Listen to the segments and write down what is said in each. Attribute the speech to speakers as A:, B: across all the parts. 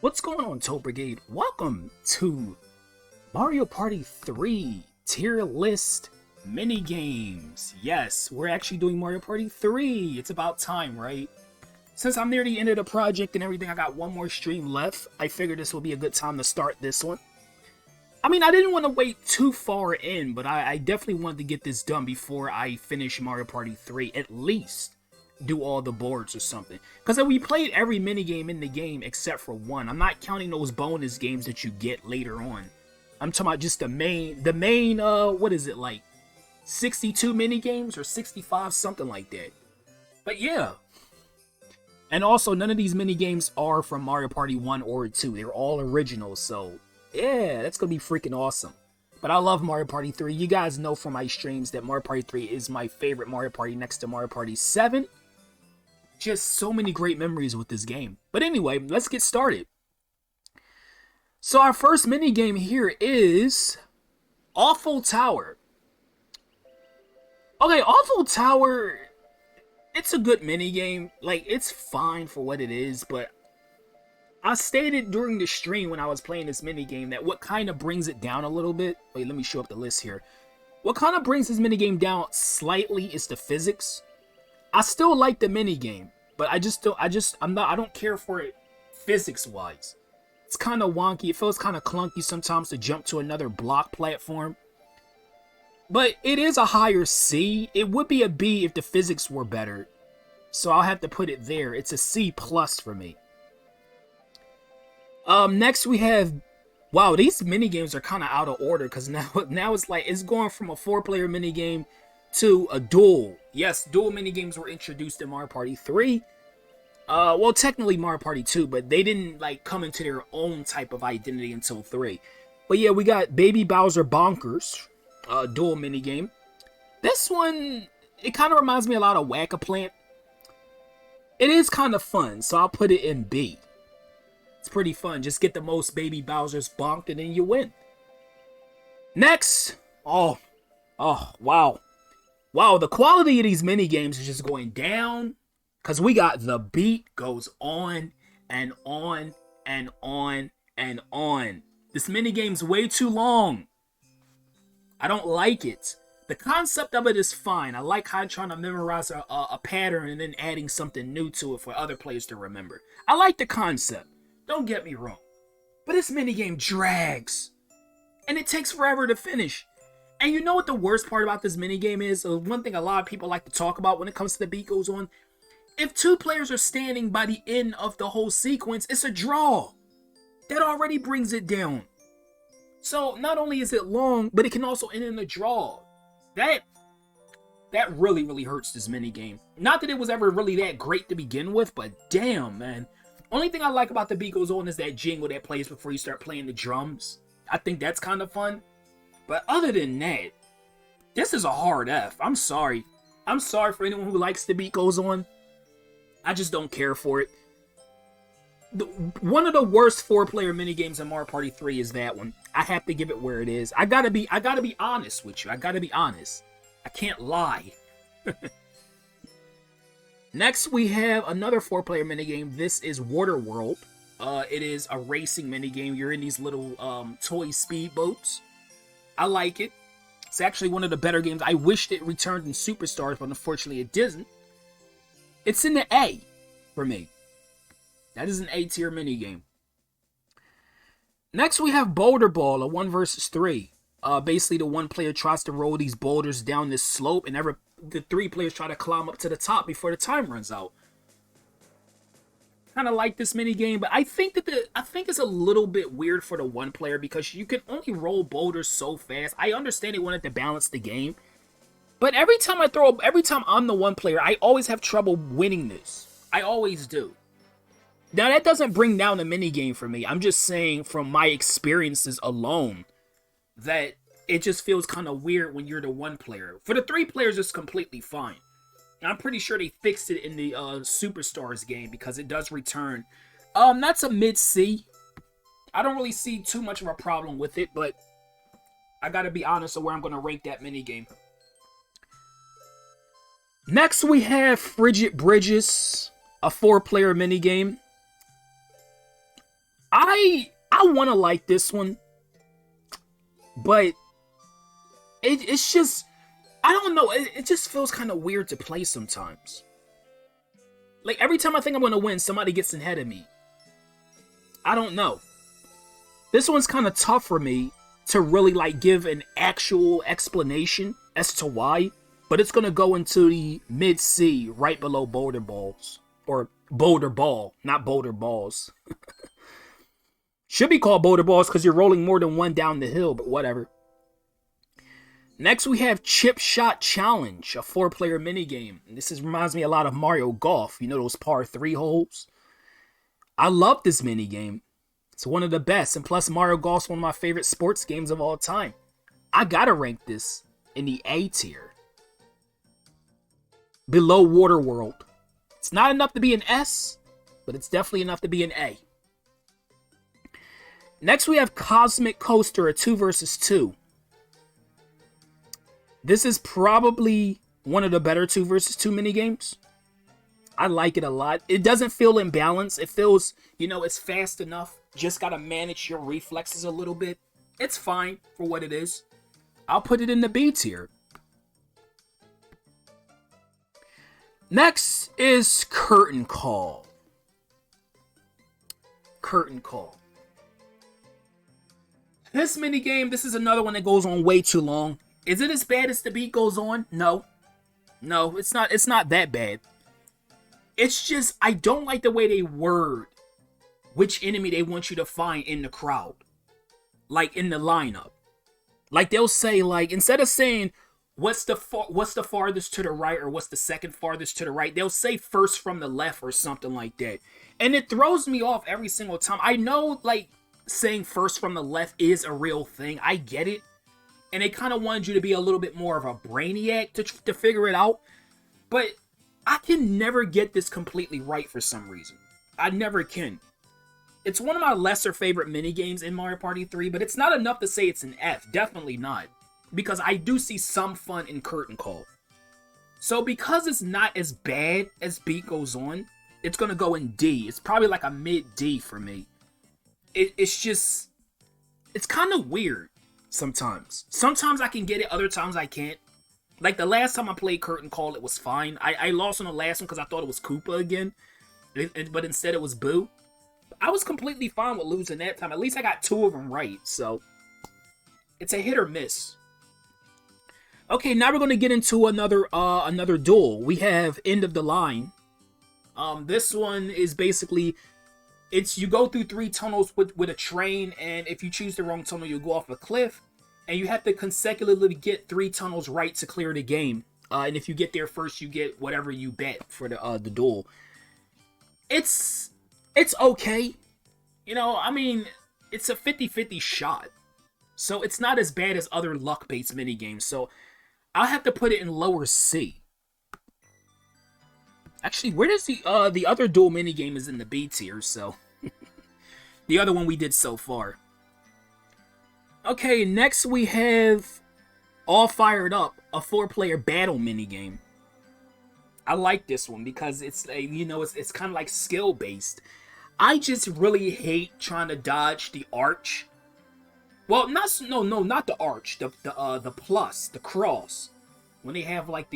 A: What's going on, Toad Brigade? Welcome to Mario Party 3 tier list mini games. Yes, we're actually doing Mario Party 3. It's about time, right? Since I'm near the end of the project and everything, I got one more stream left. I figured this will be a good time to start this one. I mean, I didn't want to wait too far in, but I definitely wanted to get this done before I finish Mario Party 3, at least do all the boards or something. Because we played every minigame in the game except for one. I'm not counting those bonus games that you get later on. I'm talking about just the main, what is it, like 62 minigames or 65, something like that. But yeah. And also, none of these minigames are from Mario Party 1 or 2. They're all originals, so yeah, that's going to be freaking awesome. But I love Mario Party 3. You guys know from my streams that Mario Party 3 is my favorite Mario Party next to Mario Party 7. Just so many great memories with this game. But anyway, let's get started. So our first mini game here is Awful Tower. Okay, Awful Tower, it's a good mini game. Like, it's fine for what it is, but I stated during the stream when I was playing this mini game that what kind of brings it down a little bit. Wait, let me show up the list here. What kind of brings this mini game down slightly is the physics. I still like the mini game, but I don't care for it physics-wise. It's kind of wonky. It feels kind of clunky sometimes to jump to another block platform. But it is a higher C. It would be a B if the physics were better. So I'll have to put it there. It's a C+ for me. Next we have, wow, these mini games are kind of out of order because now it's like it's going from a 4-player mini game to a duel. Yes, duel mini games were introduced in Mario Party 3. Well, technically Mario Party 2, but they didn't like come into their own type of identity until 3. But yeah, we got Baby Bowser Bonkers, duel mini game. This one, it kind of reminds me a lot of Whack-A-Plant. It is kind of fun, so I'll put it in B. It's pretty fun. Just get the most Baby Bowsers bonked and then you win. Next, oh, wow. Wow, the quality of these mini games is just going down because we got the beat goes on and on and on and on. This mini game's way too long. I don't like it. The concept of it is fine. I like how I'm trying to memorize a pattern and then adding something new to it for other players to remember. I like the concept. Don't get me wrong. But this mini game drags. And it takes forever to finish. And you know what the worst part about this minigame is? One thing a lot of people like to talk about when it comes to the beat goes on. If 2 players are standing by the end of the whole sequence, it's a draw. That already brings it down. So not only is it long, but it can also end in a draw. That really, really hurts this minigame. Not that it was ever really that great to begin with, but damn, man. Only thing I like about the beat goes on is that jingle that plays before you start playing the drums. I think that's kind of fun. But other than that, this is a hard F. I'm sorry. I'm sorry for anyone who likes the beat goes on. I just don't care for it. One of the worst 4-player minigames in Mario Party 3 is that one. I have to give it where it is. I gotta be honest with you. I gotta be honest. I can't lie. Next, we have another 4-player minigame. This is Water World. It is a racing minigame. You're in these little toy speedboats. I like it. It's actually one of the better games. I wished it returned in Superstars, but unfortunately it didn't. It's in the A for me. That is an A tier minigame. Next we have Boulder Ball, a 1 versus 3. Basically the one player tries to roll these boulders down this slope and the 3 players try to climb up to the top before the time runs out. Kind of like this mini game, but I think it's a little bit weird for the 1 player because you can only roll boulders so fast. I understand they wanted to balance the game, but every time I'm the 1 player, I always have trouble winning this. I always do. Now that doesn't bring down the mini game for me. I'm just saying from my experiences alone that it just feels kind of weird when you're the 1 player. For the 3 players, it's completely fine. I'm pretty sure they fixed it in the Superstars game because it does return. That's a mid-C. I don't really see too much of a problem with it, but I gotta be honest of where I'm gonna rank that minigame. Next, we have Frigid Bridges, a 4-player minigame. I want to like this one, but it's just, I don't know, it just feels kind of weird to play sometimes. Like, every time I think I'm going to win, somebody gets ahead of me. I don't know. This one's kind of tough for me to really, like, give an actual explanation as to why. But it's going to go into the mid-C, right below Boulder Balls. Or Boulder Ball, not Boulder Balls. Should be called Boulder Balls because you're rolling more than one down the hill, but whatever. Next, we have Chip Shot Challenge, a 4-player minigame. Reminds me a lot of Mario Golf. You know those par 3 holes? I love this minigame. It's one of the best, and plus Mario Golf's one of my favorite sports games of all time. I gotta rank this in the A tier. Below Waterworld. It's not enough to be an S, but it's definitely enough to be an A. Next, we have Cosmic Coaster, a 2 versus 2. This is probably one of the better 2 versus 2 minigames. I like it a lot. It doesn't feel imbalanced. It feels, it's fast enough. Just gotta manage your reflexes a little bit. It's fine for what it is. I'll put it in the B tier. Next is Curtain Call. Curtain Call. This minigame, this is another one that goes on way too long. Is it as bad as The Beat Goes On? No. No, it's not that bad. It's just, I don't like the way they word which enemy they want you to find in the crowd. Like, in the lineup. Like, they'll say, like, instead of saying, what's the farthest to the right, or what's the second farthest to the right, they'll say first from the left or something like that. And it throws me off every single time. I know, like, saying first from the left is a real thing. I get it. And they kind of wanted you to be a little bit more of a brainiac to figure it out. But I can never get this completely right for some reason. I never can. It's one of my lesser favorite minigames in Mario Party 3, but it's not enough to say it's an F. Definitely not. Because I do see some fun in Curtain Call. So because it's not as bad as Beat Goes On, it's going to go in D. It's probably like a mid-D for me. It's kind of weird sometimes. Sometimes I can get it, other times I can't. Like the last time I played Curtain Call, it was fine. I lost on the last one because I thought it was Koopa again. But instead it was Boo. I was completely fine with losing that time. At least I got 2 of them right. So it's a hit or miss. Okay, now we're going to get into another duel. We have End of the Line. This one is basically, you go through 3 tunnels with a train, and if you choose the wrong tunnel, you'll go off a cliff, and you have to consecutively get 3 tunnels right to clear the game. And if you get there first, you get whatever you bet for the duel. It's okay. I mean, it's a 50-50 shot. So it's not as bad as other luck-based minigames. So I'll have to put it in lower C. Actually, where does the other duel minigame is in the B tier, so the other one we did so far. Okay, next we have All Fired Up, a 4-player battle minigame. I like this one because it's it's kind of like skill based. I just really hate trying to dodge the arch. Well, not the arch, the plus, the cross. When they have like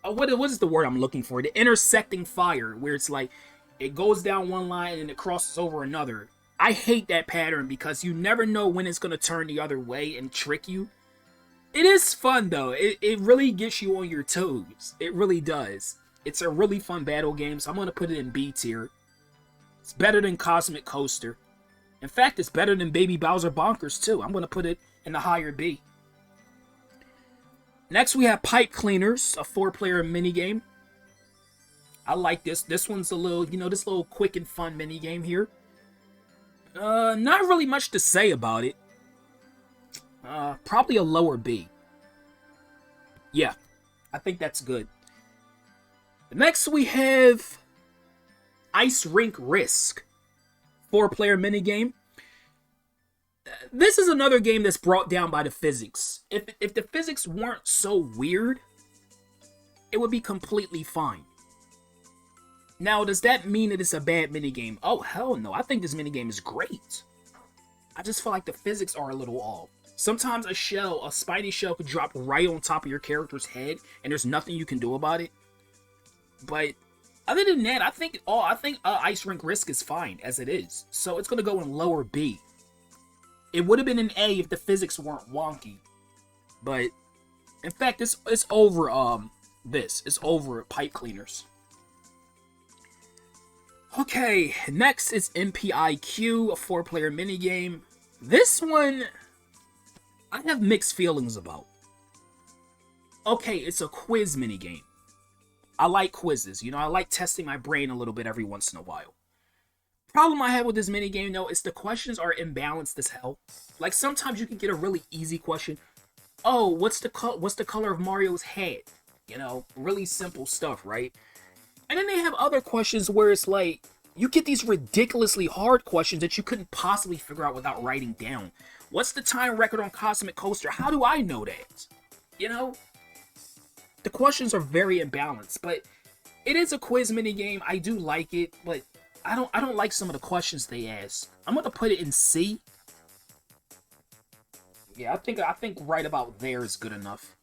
A: what is the word I'm looking for? The intersecting fire, where it's like it goes down one line and it crosses over another. I hate that pattern because you never know when it's gonna turn the other way and trick you. It is fun though. It really gets you on your toes. It really does. It's a really fun battle game, so I'm gonna put it in B tier. It's better than Cosmic Coaster. In fact, it's better than Baby Bowser Bonkers too. I'm gonna put it in the higher B. Next, we have Pipe Cleaners, a 4-player minigame. I like this. This one's a little, this little quick and fun minigame here. Not really much to say about it. Probably a lower B. Yeah, I think that's good. Next, we have Ice Rink Risk, 4-player minigame. This is another game that's brought down by the physics. If the physics weren't so weird, it would be completely fine. Now, does that mean that it's a bad minigame? Oh, hell no. I think this minigame is great. I just feel like the physics are a little off. Sometimes a spiny shell could drop right on top of your character's head, and there's nothing you can do about it. But other than that, I think Ice Rink Risk is fine as it is. So it's gonna go in lower B. It would have been an A if the physics weren't wonky. But in fact, it's over it's over pipe cleaners. Okay, next is MPIQ, a 4-player minigame. This one I have mixed feelings about. Okay, it's a quiz minigame. I like quizzes, I like testing my brain a little bit every once in a while. Problem I have with this minigame, though, is the questions are imbalanced as hell. Like, sometimes you can get a really easy question. Oh, what's the color of Mario's head? Really simple stuff, right? And then they have other questions where it's like, you get these ridiculously hard questions that you couldn't possibly figure out without writing down. What's the time record on Cosmic Coaster? How do I know that? The questions are very imbalanced, but it is a quiz minigame. I do like it, but I don't like some of the questions they ask. I'm gonna put it in C. Yeah, I think right about there is good enough.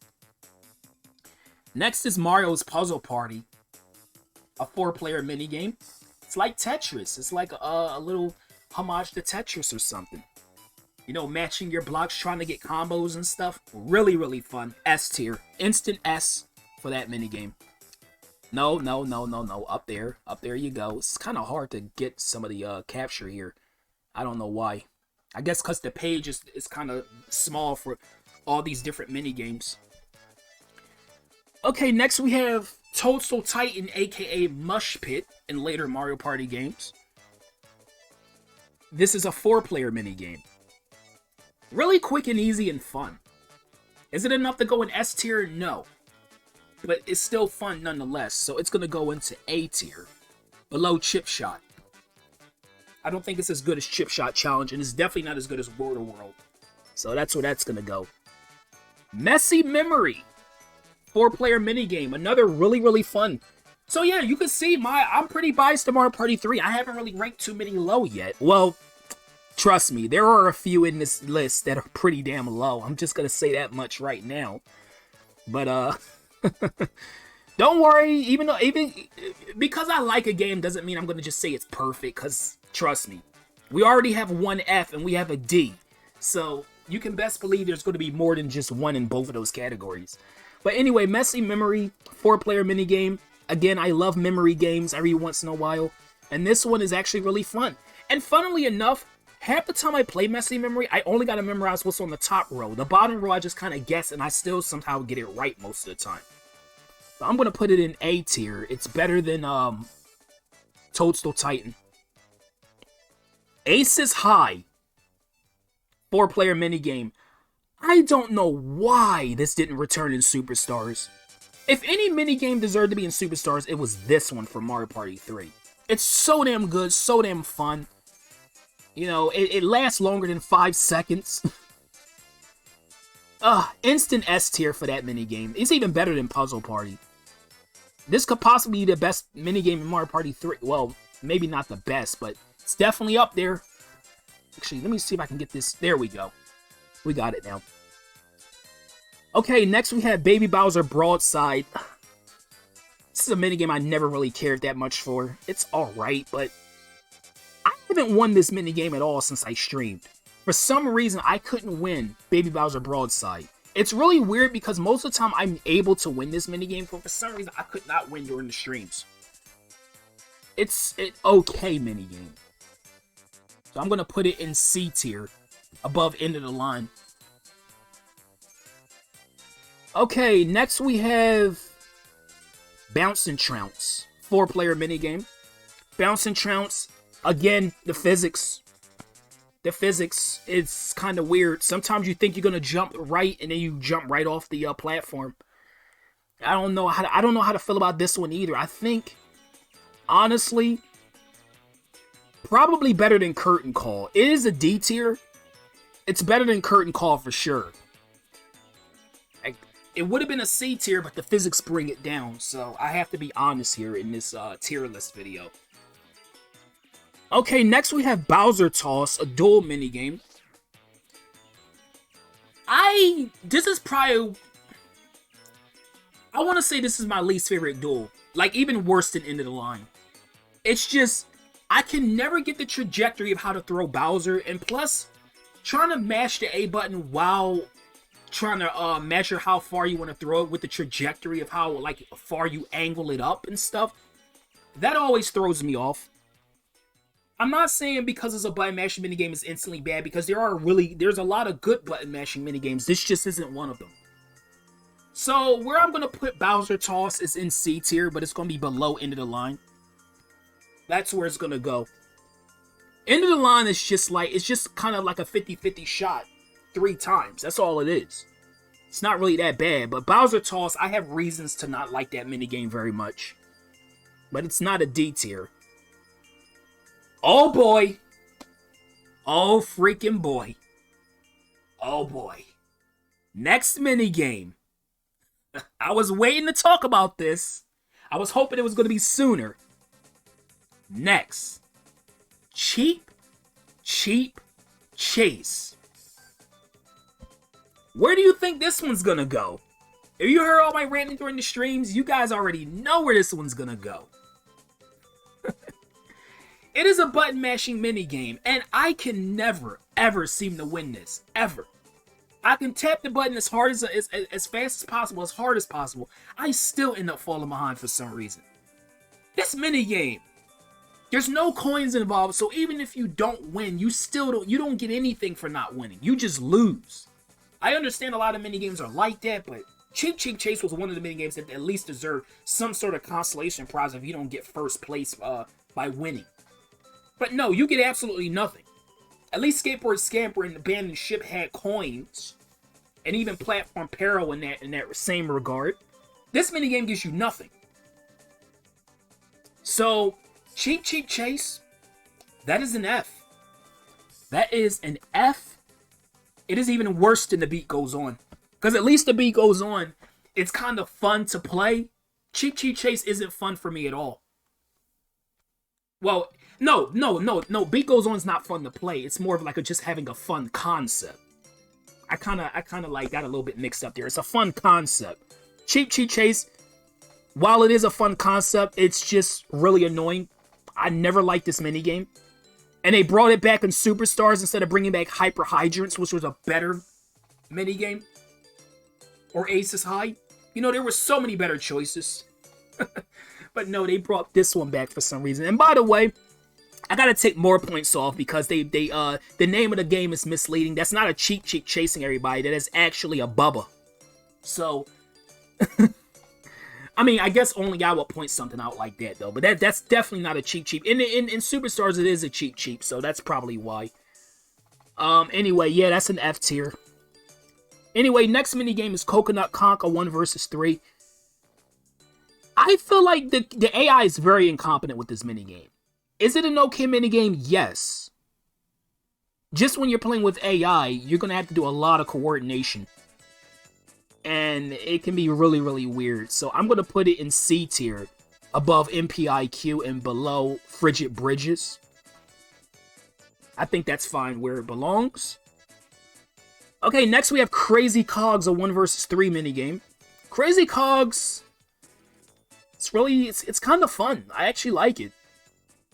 A: Next is Mario's Puzzle Party, a 4-player minigame. It's like Tetris. It's like a little homage to Tetris or something. Matching your blocks, trying to get combos and stuff. Really, really fun. S tier. Instant S for that minigame. No. Up there you go. It's kind of hard to get some of the capture here. I don't know why. I guess because the page is kind of small for all these different minigames. Okay, next we have Toadstool Titan, aka Mush Pit, in later Mario Party games. This is a 4-player minigame. Really quick and easy and fun. Is it enough to go in S tier? No. But it's still fun nonetheless, so it's going to go into A tier. Below Chip Shot. I don't think it's as good as Chip Shot Challenge, and it's definitely not as good as Border World. So that's where that's going to go. Messy Memory. 4-player minigame. Another really, really fun. So yeah, you can see I'm pretty biased to Mario Party 3. I haven't really ranked too many low yet. Well, trust me, there are a few in this list that are pretty damn low. I'm just going to say that much right now. But, don't worry, even because I like a game doesn't mean I'm going to just say it's perfect, because trust me, we already have one F and we have a D. So you can best believe there's going to be more than just one in both of those categories. But anyway, Messy Memory, 4-player minigame. Again, I love memory games every once in a while. And this one is actually really fun. And funnily enough, half the time I play Messy Memory, I only got to memorize what's on the top row. The bottom row, I just kind of guess, and I still somehow get it right most of the time. So I'm going to put it in A tier. It's better than Toadstool Titan. Aces High, 4-player minigame. I don't know why this didn't return in Superstars. If any minigame deserved to be in Superstars, it was this one for Mario Party 3. It's so damn good, so damn fun. It lasts longer than 5 seconds. Instant S tier for that minigame. It's even better than Puzzle Party. This could possibly be the best minigame in Mario Party 3. Well, maybe not the best, but it's definitely up there. Actually, let me see if I can get this. There we go. We got it now. Okay, next we have Baby Bowser Broadside. This is a minigame I never really cared that much for. It's alright, but I haven't won this minigame at all since I streamed. For some reason, I couldn't win Baby Bowser Broadside. It's really weird because most of the time I'm able to win this minigame, but for some reason I could not win during the streams. It's an okay minigame. So I'm going to put it in C tier, above End of the Line. Okay, next we have Bouncin' Trounce, 4-player minigame. Bouncin' Trounce, again, the physics. The physics is kind of weird. Sometimes you think you're gonna jump right, and then you jump right off the platform. I don't know how to feel about this one either. I think, honestly, probably better than Curtain Call. It is a D tier. It's better than Curtain Call for sure. It would have been a C tier, but the physics bring it down, so I have to be honest here in this tier list video. Okay, next we have Bowser Toss, a duel minigame. This is probably... I want to say this is my least favorite duel. Like, even worse than End of the Line. It's just... I can never get the trajectory of how to throw Bowser, and plus, trying to mash the A button while trying to measure how far you want to throw it with the trajectory of how, like, far you angle it up and stuff, that always throws me off. I'm not saying because it's a button mashing minigame is instantly bad, because there's a lot of good button mashing minigames. This just isn't one of them. So, where I'm going to put Bowser Toss is in C tier, but it's going to be below End of the Line. That's where it's going to go. End of the Line is just like, it's just kind of like a 50-50 shot 3 times. That's all it is. It's not really that bad, but Bowser Toss, I have reasons to not like that minigame very much. But it's not a D tier. Oh boy. Oh freaking boy. Oh boy. Next minigame. I was waiting to talk about this. I was hoping it was going to be sooner. Next. Cheap Chase. Where do you think this one's going to go? If you heard all my ranting during the streams, you guys already know where this one's going to go. It is a button mashing minigame, and I can never, ever seem to win this. Ever. I can tap the button as hard as fast as possible, as hard as possible. I still end up falling behind for some reason. This minigame, there's no coins involved, so even if you don't win, you don't get anything for not winning. You just lose. I understand a lot of minigames are like that, but Cheap Chase was one of the minigames that at least deserved some sort of consolation prize if you don't get first place by winning. But no, you get absolutely nothing. At least Skateboard Scamper and Abandoned Ship had coins. And even Platform Peril in that same regard. This minigame gives you nothing. So, Cheap Chase, that is an F. That is an F. It is even worse than The Beat Goes On. Because at least The Beat Goes On, it's kind of fun to play. Cheap Chase isn't fun for me at all. Well, no. Beat Goes On is not fun to play. It's more of like just having a fun concept. I kind of like got a little bit mixed up there. It's a fun concept. Cheap Chase, while it is a fun concept, it's just really annoying. I never liked this minigame. And they brought it back in Superstars instead of bringing back Hyper Hydrants, which was a better minigame. Or Aces High. You know, there were so many better choices. But no, they brought this one back for some reason. And by the way, I gotta take more points off because the name of the game is misleading. That's not a cheap chasing everybody. That is actually a Bubba. So, I mean, I guess only I would point something out like that though. But that's definitely not a cheap. In Superstars, it is a cheap. So that's probably why. Anyway, yeah, that's an F tier. Anyway, next minigame is Coconut Concha 1 vs 3. I feel like the AI is very incompetent with this minigame. Is it an okay minigame? Yes. Just when you're playing with AI, you're going to have to do a lot of coordination. And it can be really, really weird. So I'm going to put it in C tier, above MPIQ and below Frigid Bridges. I think that's fine where it belongs. Okay, next we have Crazy Cogs, a 1 vs 3 minigame. Crazy Cogs, it's kind of fun. I actually like it.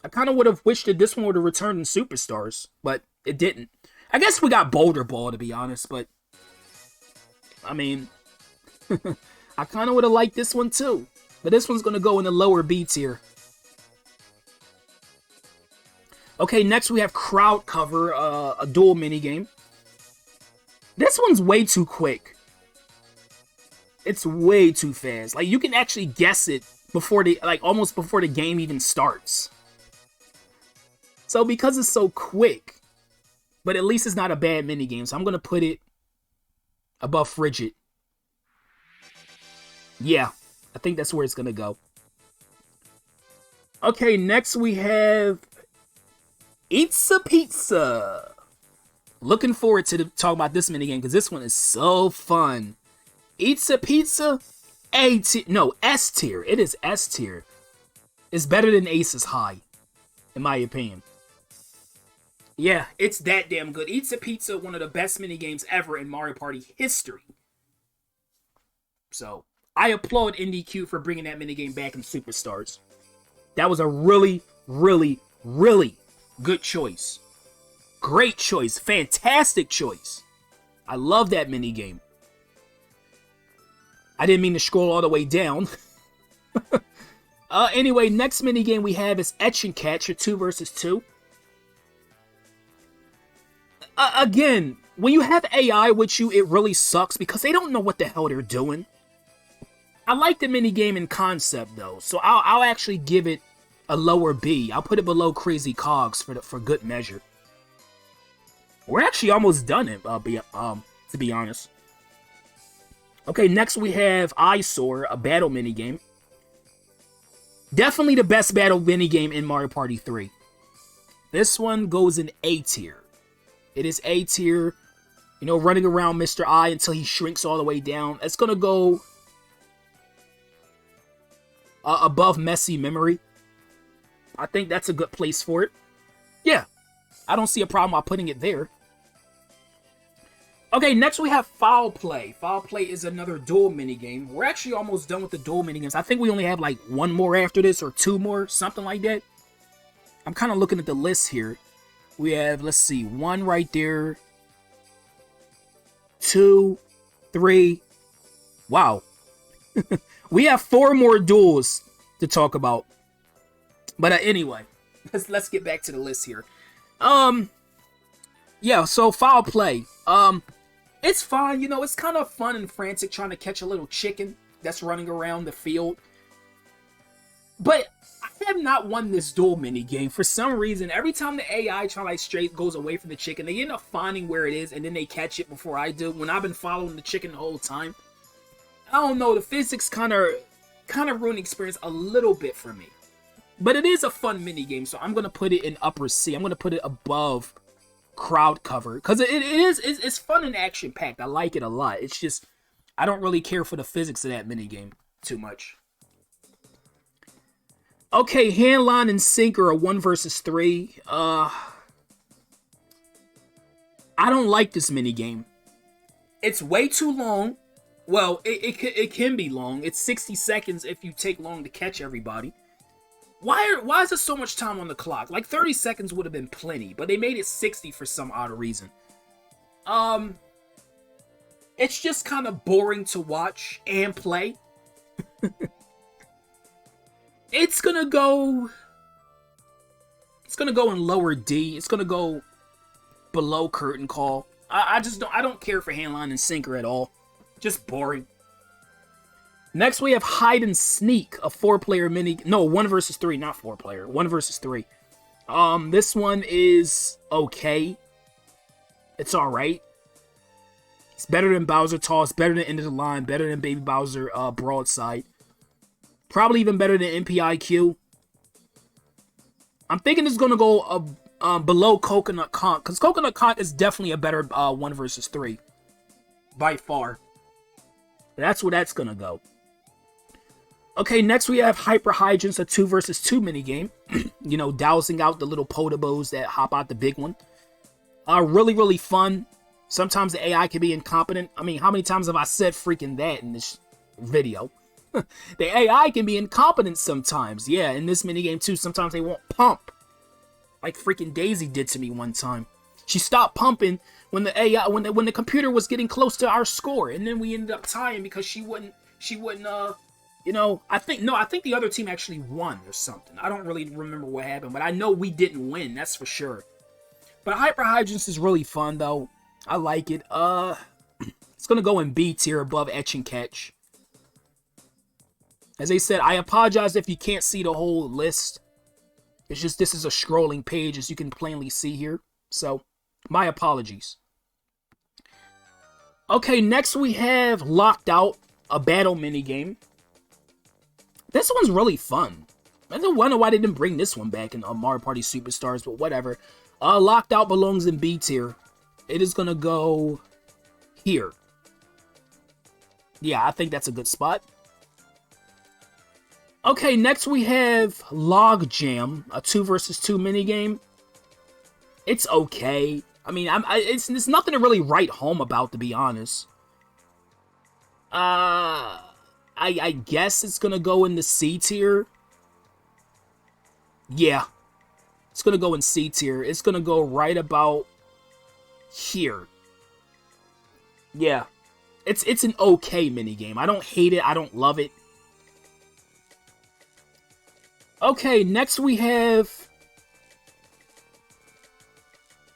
A: I kind of would have wished that this one would have returned in Superstars, but it didn't. I guess we got Boulder Ball, to be honest, but I mean, I kind of would have liked this one too. But this one's going to go in the lower B tier. Okay, next we have Crowd Cover, a dual minigame. This one's way too quick. It's way too fast. Like, you can actually guess it before almost before the game even starts. So because it's so quick, but at least it's not a bad minigame, so I'm going to put it above Frigid. Yeah, I think that's where it's going to go. Okay, next we have Eats a Pizza. Looking forward to talking about this minigame because this one is so fun. Eats a Pizza, A tier. No, S tier. It is S tier. It's better than Ace's High, in my opinion. Yeah, it's that damn good. Eats a Pizza, one of the best minigames ever in Mario Party history. So, I applaud IndieQ for bringing that minigame back in Superstars. That was a really, really, really good choice. Great choice. Fantastic choice. I love that minigame. I didn't mean to scroll all the way down. Anyway, next minigame we have is Etch and Catch, a 2 versus 2. Again, when you have AI with you, it really sucks because they don't know what the hell they're doing. I like the minigame in concept, though, so I'll actually give it a lower B. I'll put it below Crazy Cogs for good measure. We're actually almost done, to be honest. Okay, next we have Eyesore, a battle minigame. Definitely the best battle minigame in Mario Party 3. This one goes in A tier. It is A tier. You know, running around Mr. I until he shrinks all the way down. It's going to go above Messy Memory. I think that's a good place for it. Yeah, I don't see a problem while putting it there. Okay, next we have Foul Play. Foul Play is another duel minigame. We're actually almost done with the duel minigames. I think we only have like one more after this or two more, something like that. I'm kind of looking at the list here. We have, let's see, 1 right there. 2, 3. Wow. We have 4 more duels to talk about. But anyway, let's get back to the list here. Yeah, so Foul Play. It's fine, you know, it's kind of fun and frantic trying to catch a little chicken that's running around the field. But I have not won this duel minigame. For some reason, every time the AI straight goes away from the chicken, they end up finding where it is and then they catch it before I do, when I've been following the chicken the whole time. I don't know, the physics kind of ruin the experience a little bit for me. But it is a fun minigame, so I'm going to put it in upper C. I'm going to put it above Crowd Cover, because it's fun and action-packed. I like it a lot. It's just, I don't really care for the physics of that minigame too much. Okay, Handline and Sync are a 1 versus 3. I don't like this minigame. It's way too long. Well, it can be long. It's 60 seconds if you take long to catch everybody. Why is there so much time on the clock? Like 30 seconds would have been plenty, but they made it 60 for some odd reason. It's just kind of boring to watch and play. It's gonna go in lower D. It's gonna go below Curtain Call. I don't care for Handline and Sinker at all. Just boring. Next, we have Hide and Sneak, a 4-player mini... No, 1 versus 3, not 4-player. 1 versus 3. This one is okay. It's alright. It's better than Bowser Toss, better than End of the Line, better than Baby Bowser Broadside. Probably even better than MPIQ. I'm thinking it's going to go below Coconut Conch, because Coconut Conch is definitely a better 1 versus 3. By far. That's where that's going to go. Okay, next we have Hyper Hydrants, a 2 versus 2 minigame. You know, dousing out the little Podabos that hop out the big one. Really, really fun. Sometimes the AI can be incompetent. I mean, how many times have I said freaking that in this video? The AI can be incompetent sometimes. Yeah, in this minigame too, sometimes they won't pump. Like freaking Daisy did to me one time. She stopped pumping when the AI, when the computer was getting close to our score, and then we ended up tying because she wouldn't, you know, I think the other team actually won or something. I don't really remember what happened, but I know we didn't win, that's for sure. But Hyper Hydrants is really fun, though. I like it. It's going to go in B tier above Etch and Catch. As I said, I apologize if you can't see the whole list. It's just this is a scrolling page, as you can plainly see here. So, my apologies. Okay, next we have Locked Out, a battle minigame. This one's really fun. I don't know why they didn't bring this one back in Mario Party Superstars, but whatever. Locked Out belongs in B tier. It is going to go here. Yeah, I think that's a good spot. Okay, next we have Log Jam, a 2 versus 2 minigame. It's okay. I mean, it's nothing to really write home about, to be honest. I guess it's gonna go in the C tier. Yeah, it's gonna go in C tier. It's gonna go right about here. Yeah, it's an okay minigame. I don't hate it. I don't love it. Okay, next we have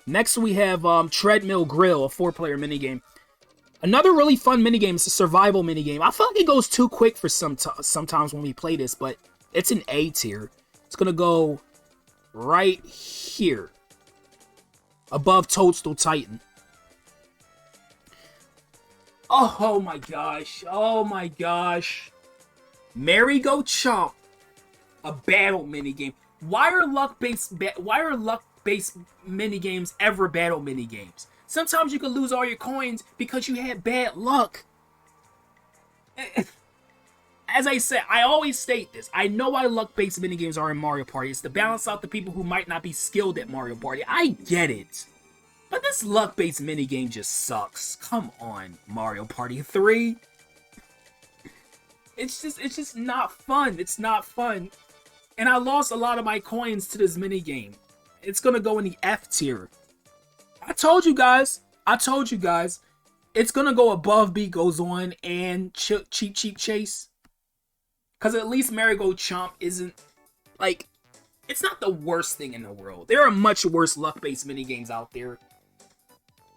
A: Treadmill Grill, a 4-player minigame. Another really fun minigame. It's a survival minigame. I feel like it goes too quick for sometimes when we play this, but it's an A tier. It's gonna go right here, above Toadstool Titan. Oh my gosh! Oh my gosh! Merry Go Chomp, a battle minigame. Why are luck-based minigames ever battle minigames? Sometimes you can lose all your coins because you had bad luck. As I said, I always state this. I know why luck-based minigames are in Mario Party. It's to balance out the people who might not be skilled at Mario Party. I get it. But this luck-based minigame just sucks. Come on, Mario Party 3. It's just not fun. It's not fun. And I lost a lot of my coins to this minigame. It's gonna go in the F tier. I told you guys. It's gonna go above Beat Goes On and Cheap Chase. Because at least Merry Go Chomp isn't, like, it's not the worst thing in the world. There are much worse luck-based minigames out there.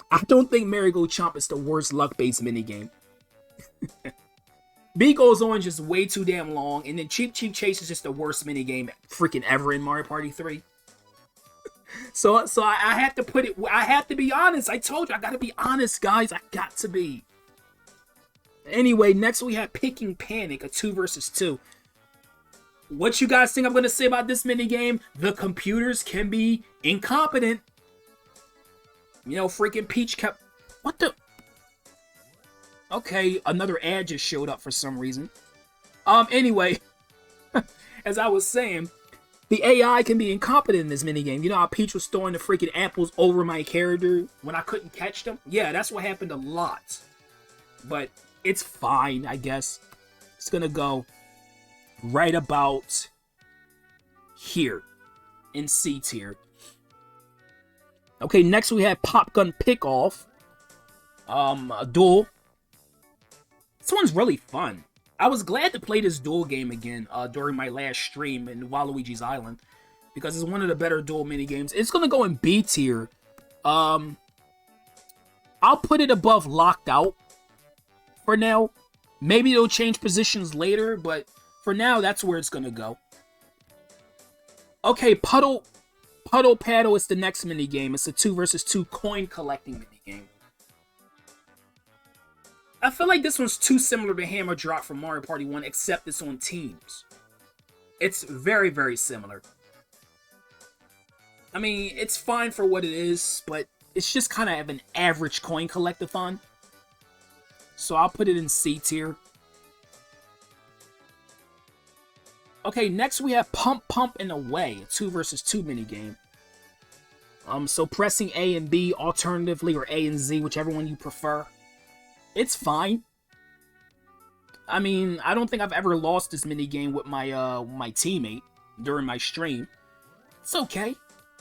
A: I don't think Merry Go Chomp is the worst luck-based minigame. Beat Goes On is just way too damn long, and then Cheap Chase is just the worst minigame freaking ever in Mario Party 3. So I have to put it, I have to be honest. I told you, I gotta be honest, guys. I got to be. Anyway, next we have Picking Panic, a 2 versus 2. What you guys think I'm gonna say about this minigame? The computers can be incompetent. You know, freaking Peach kept... What the... Okay, another ad just showed up for some reason. Anyway, as I was saying, the AI can be incompetent in this minigame. You know how Peach was throwing the freaking apples over my character when I couldn't catch them? Yeah, that's what happened a lot. But it's fine, I guess. It's gonna go right about here in C tier. Okay, next we have Pop Gun Pick-Off. A duel. This one's really fun. I was glad to play this duel game again during my last stream in Waluigi's Island, because it's one of the better duel minigames. It's gonna go in B tier. I'll put it above Locked Out for now. Maybe it'll change positions later, but for now, that's where it's gonna go. Okay, Puddle Paddle is the next minigame. It's a 2 versus 2 coin collecting minigame. I feel like this one's too similar to Hammer Drop from Mario Party 1, except it's on teams. It's very, very similar. I mean, it's fine for what it is, but it's just kind of an average coin collectathon. So I'll put it in C tier. Okay, next we have Pump Pump and Away, a 2 versus 2 minigame. So pressing A and B alternatively, or A and Z, whichever one you prefer. It's fine. I mean, I don't think I've ever lost this minigame with my my teammate during my stream. It's okay.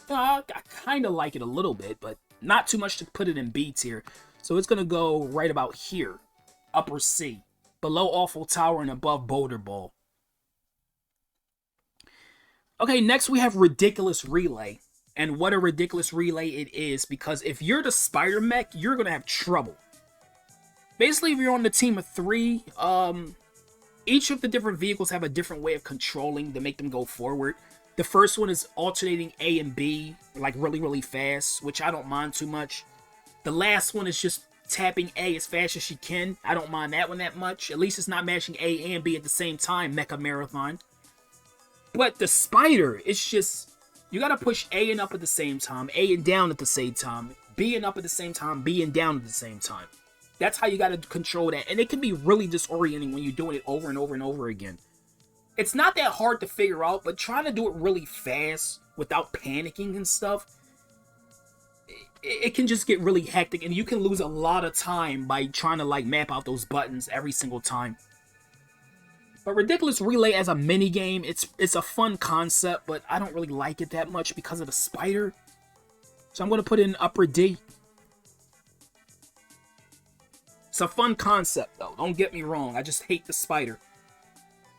A: I kind of like it a little bit, but not too much to put it in B tier. So it's going to go right about here. Upper C. Below Awful Tower and above Boulder Ball. Okay, next we have Ridiculous Relay. And what a ridiculous relay it is, because if you're the Spider Mech, you're going to have trouble. Basically, if you're on the team of 3, each of the different vehicles have a different way of controlling to make them go forward. The first one is alternating A and B, like really, really fast, which I don't mind too much. The last one is just tapping A as fast as you can. I don't mind that one that much. At least it's not mashing A and B at the same time, Mecha Marathon. But the Spider, it's just, you gotta push A and up at the same time, A and down at the same time, B and up at the same time, B and down at the same time. That's how you got to control that. And it can be really disorienting when you're doing it over and over and over again. It's not that hard to figure out, but trying to do it really fast without panicking and stuff, it can just get really hectic, and you can lose a lot of time by trying to like map out those buttons every single time. But Ridiculous Relay as a mini game, it's a fun concept, but I don't really like it that much because of the spider. So I'm going to put it in upper D. It's a fun concept though, don't get me wrong, I just hate the spider.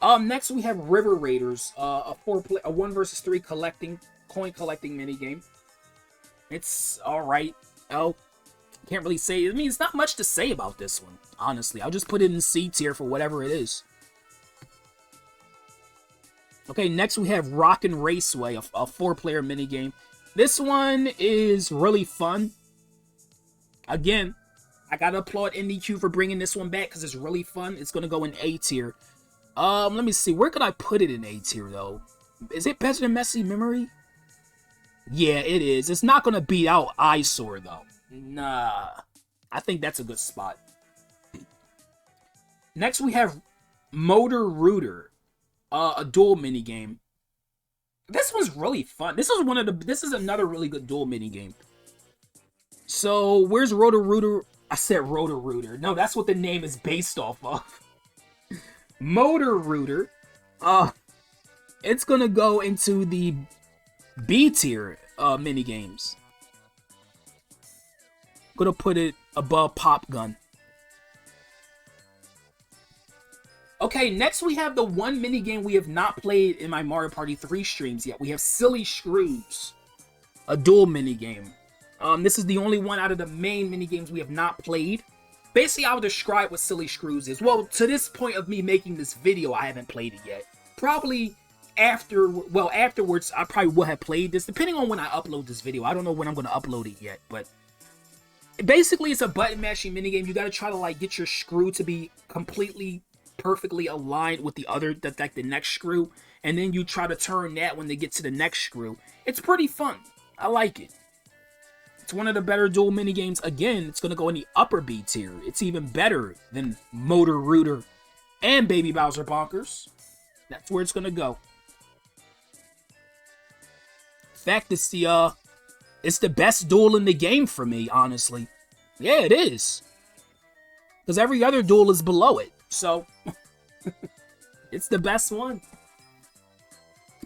A: Next we have River Raiders, a 1 versus 3 coin collecting mini game. It's alright. Oh, can't really say. I mean, it's not much to say about this one, honestly. I'll just put it in C tier for whatever it is. Okay, next we have Rockin' Raceway, a 4-player minigame. This one is really fun. Again, I gotta applaud NDQ for bringing this one back because it's really fun. It's gonna go in A tier. Let me see. Where could I put it in A tier, though? Is it better than Messy Memory? Yeah, it is. It's not gonna beat out Eyesore, though. Nah. I think that's a good spot. Next, we have Motor Rooter, a duel minigame. This one's really fun. This is another really good duel minigame. So, where's Rotor Rooter? I said Rotor Rooter. No, that's what the name is based off of. Motor Rooter. It's gonna go into the B tier minigames. Gonna put it above Pop Gun. Okay, next we have the one minigame we have not played in my Mario Party 3 streams yet. We have Silly Screws, a dual minigame. This is the only one out of the main minigames we have not played. Basically, I would describe what Silly Screws is. Well, to this point of me making this video, I haven't played it yet. Probably afterwards, I probably will have played this, depending on when I upload this video. I don't know when I'm going to upload it yet, but basically, it's a button mashing minigame. You got to try to like get your screw to be completely, perfectly aligned with the next screw, and then you try to turn that when they get to the next screw. It's pretty fun. I like it. It's one of the better dual minigames. Again, it's going to go in the upper B tier. It's even better than Motor Rooter and Baby Bowser Bonkers. That's where it's going to go. In fact, it's the best duel in the game for me, honestly. Yeah, it is. Because every other duel is below it. So, it's the best one.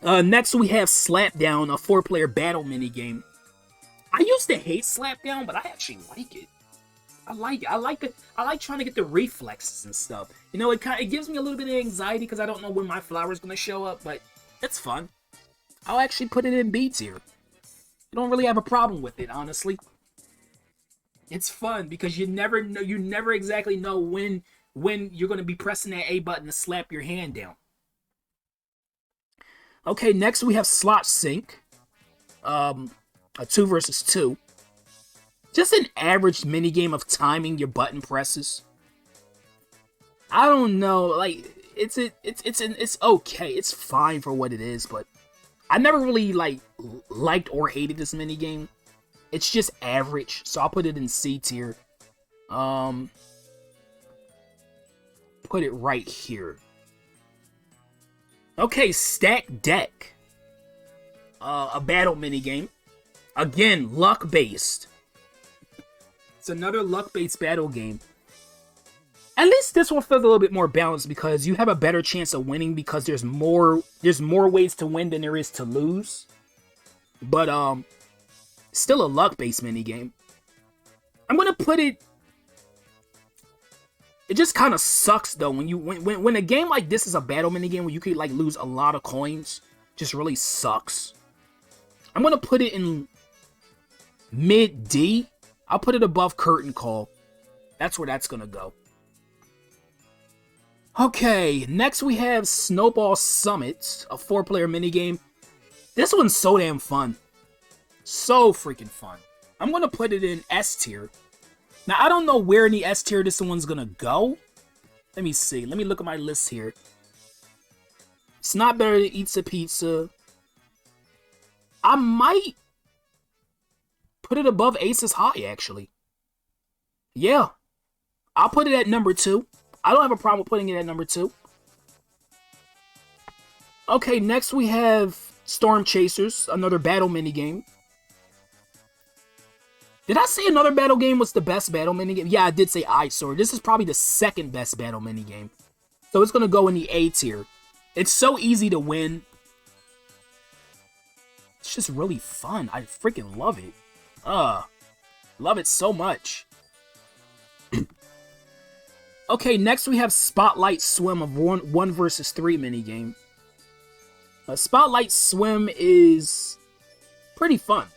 A: Next, we have Slapdown, a 4-player battle minigame. I used to hate Slapdown, but I actually like it. I like it. I like trying to get the reflexes and stuff. You know, it gives me a little bit of anxiety because I don't know when my flower's going to show up, but it's fun. I'll actually put it in B tier. I don't really have a problem with it, honestly. It's fun because you never exactly know when you're going to be pressing that A button to slap your hand down. Okay, next we have Slot Sync. A 2 versus 2. Just an average minigame of timing your button presses. I don't know, like it's okay. It's fine for what it is, but I never really liked or hated this minigame. It's just average, so I'll put it in C tier. Put it right here. Okay, Stack Deck. A battle minigame. Again, luck-based. It's another luck-based battle game. At least this one feels a little bit more balanced because you have a better chance of winning because there's more ways to win than there is to lose. But still a luck-based minigame. I'm gonna put it. It just kind of sucks though when a game like this is a battle minigame where you could like lose a lot of coins. Just really sucks. I'm gonna put it in mid D. I'll put it above Curtain Call. That's where that's gonna go. Okay, next we have Snowball Summits, a 4-player minigame. This one's so damn fun. So freaking fun. I'm gonna put it in S tier. Now, I don't know where in the S tier this one's gonna go. Let me see. Let me look at my list here. It's not better than Eats a Pizza. I might put it above Aces High, actually. Yeah. I'll put it at number 2. I don't have a problem with putting it at number 2. Okay, next we have Storm Chasers, another battle minigame. Did I say another battle game was the best battle minigame? Yeah, I did say Eyesore. This is probably the second best battle minigame. So it's going to go in the A tier. It's so easy to win. It's just really fun. I freaking love it. Love it so much. Okay, next we have Spotlight Swim of 1 versus 3 minigame. Spotlight Swim is pretty fun.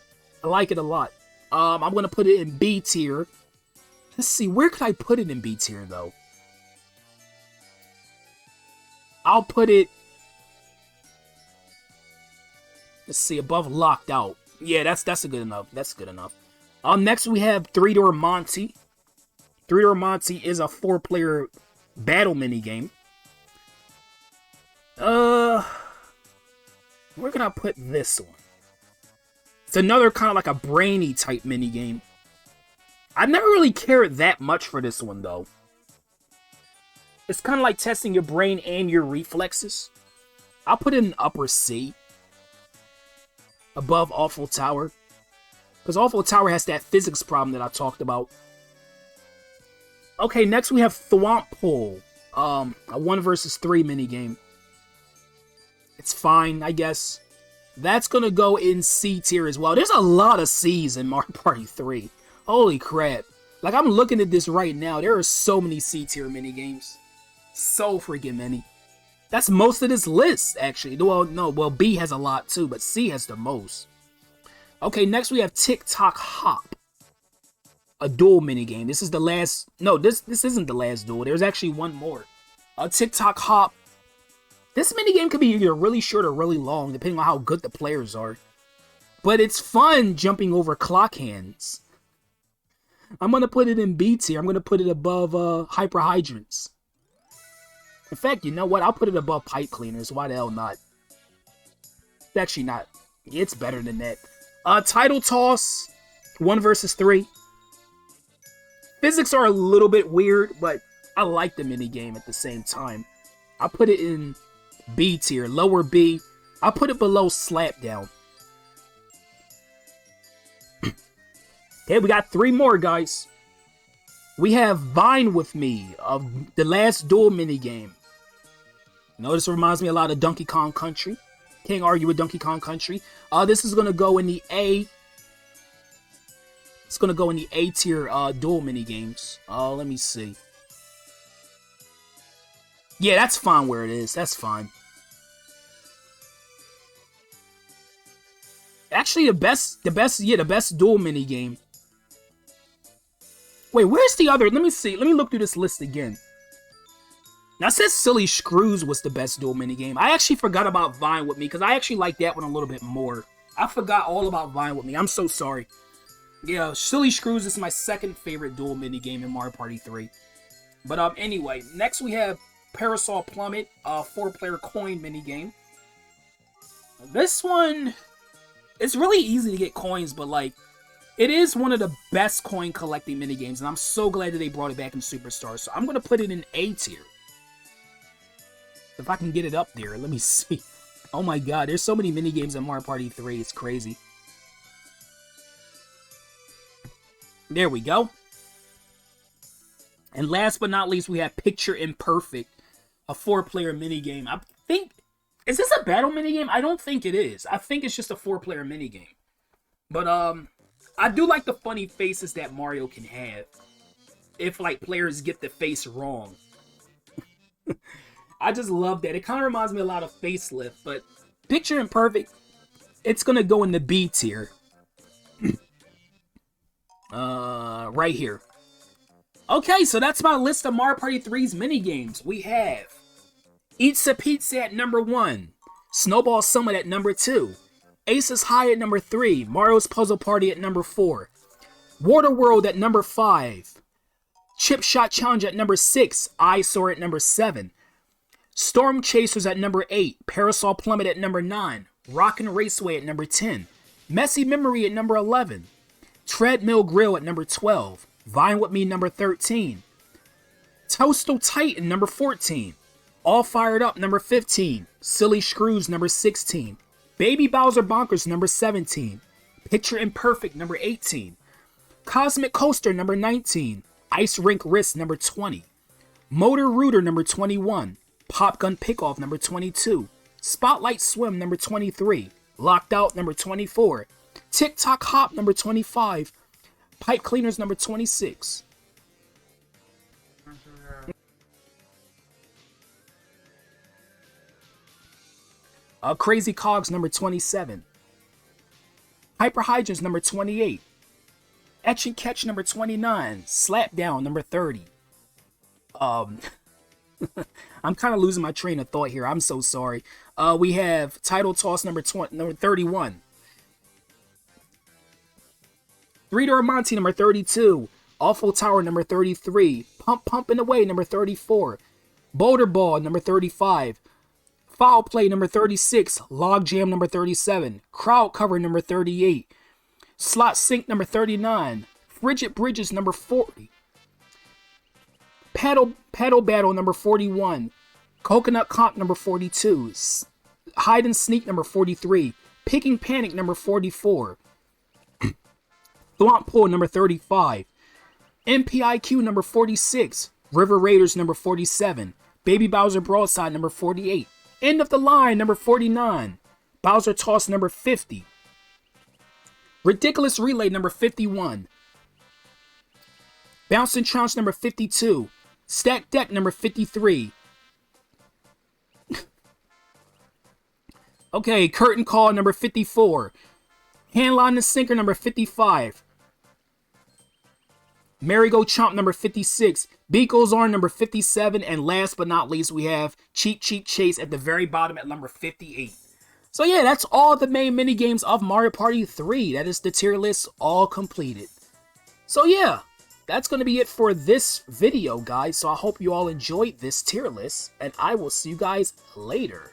A: I like it a lot. I'm going to put it in B tier. Let's see, where could I put it in B tier, though? I'll put it... Let's see, above Locked Out. Yeah, that's good enough. That's good enough. Next we have 3-Door Monty. 3-Door Monty is a 4-player battle minigame. Where can I put this one? It's another kind of like a brainy type minigame. I've never really cared that much for this one, though. It's kind of like testing your brain and your reflexes. I'll put it in upper C. Above Awful Tower. Because Awful Tower has that physics problem that I talked about. Okay, next we have Thwomp Pull. A 1 versus 3 minigame. It's fine, I guess. That's gonna go in C tier as well. There's a lot of C's in Mario Party 3. Holy crap. Like, I'm looking at this right now. There are so many C tier minigames. So freaking many. That's most of this list, actually. Well, no, well, B has a lot too, but C has the most. Okay, next we have Tick-Tock Hop. A duel minigame. This is the last... No, this isn't the last duel. There's actually one more. Tick-Tock Hop. This minigame could be either really short or really long, depending on how good the players are. But it's fun jumping over clock hands. I'm going to put it in B tier. I'm going to put it above Hyper Hydrants. In fact, you know what? I'll put it above Pipe Cleaners. Why the hell not? It's actually not. It's better than that. Title Toss. 1 versus 3. Physics are a little bit weird, but I like the minigame at the same time. I'll put it in B tier, lower B. I'll put it below Slapdown. Okay, we got 3 more, guys. We have Vine With Me of the last duel minigame. You know, this reminds me a lot of Donkey Kong Country. Can't argue with Donkey Kong Country. This is going to go in the A. It's going to go in the A tier duel minigames. Let me see. Yeah, that's fine where it is. That's fine. Actually, the best duel minigame. Wait, where's the other? Let me see. Let me look through this list again. Now, it says Silly Screws was the best duel minigame. I actually forgot about Vine With Me, because I actually like that one a little bit more. I forgot all about Vine With Me. I'm so sorry. Yeah, Silly Screws is my second favorite duel minigame in Mario Party 3. But anyway, next we have Parasol Plummet, a 4-player coin minigame. This one, it's really easy to get coins, but like, it is one of the best coin collecting minigames, and I'm so glad that they brought it back in Superstars. So I'm going to put it in A tier. If I can get it up there, let me see. Oh my god, there's so many minigames in Mario Party 3, it's crazy. There we go. And last but not least, we have Picture Imperfect, a 4-player minigame. I think... Is this a battle minigame? I don't think it is. I think it's just a 4-player minigame. But, I do like the funny faces that Mario can have. If, like, players get the face wrong. I just love that. It kind of reminds me a lot of Facelift. But Picture Imperfect, it's going to go in the B tier. Right here. Okay, so that's my list of Mario Party 3's minigames. We have Eats a Pizza at number 1, Snowball Summit at number 2, Aces High at number 3, Mario's Puzzle Party at number 4, Water World at number 5, Chip Shot Challenge at number 6, Eyesore at number 7, Storm Chasers at number 8, Parasol Plummet at number 9, Rockin' Raceway at number 10, Messy Memory at number 11, Treadmill Grill at number 12, Vine With Me number 13, Toastal Titan, number 14. All Fired Up, number 15. Silly Screws, number 16. Baby Bowser Bonkers, number 17. Picture Imperfect, number 18. Cosmic Coaster, number 19. Ice Rink Risk, number 20. Motor Rooter, number 21. Pop Gun Pickoff, number 22. Spotlight Swim, number 23. Locked Out, number 24. Tick-Tock Hop, number 25. Pipe Cleaners, number 26. Crazy Cogs, number 27. Hyper Hydrants, number 28. Etch and Catch, number 29. Slapdown, number 30. I'm kind of losing my train of thought here. I'm so sorry. We have Title Toss, number 31. Three-Door Monty, number 32. Awful Tower, number 33. Pumpin' Away, number 34. Boulder Ball, number 35. Foul Play, number 36. Log Jam, number 37. Crowd Cover, number 38. Slot Sync, number 39. Frigid Bridges, number 40. Paddle Battle, number 41. Coconut Comp, number 42. Hide and Sneak, number 43. Picking Panic, number 44. Thwomp Pool, number 35. MPIQ, number 46. River Raiders, number 47. Baby Bowser Broadside, number 48. End of the Line, number 49. Bowser Toss, number 50. Ridiculous Relay, number 51. Bouncing Trounce, number 52. Stack Deck, number 53. Okay, Curtain Call, number 54. Handline and Sync, number 55. Merry-Go Chomp, number 56. Beat Goes On, number 57. And last but not least, we have Cheap Chase at the very bottom at number 58. So yeah, that's all the main minigames of Mario Party 3. That is the tier list all completed. So yeah, that's going to be it for this video, guys. So I hope you all enjoyed this tier list. And I will see you guys later.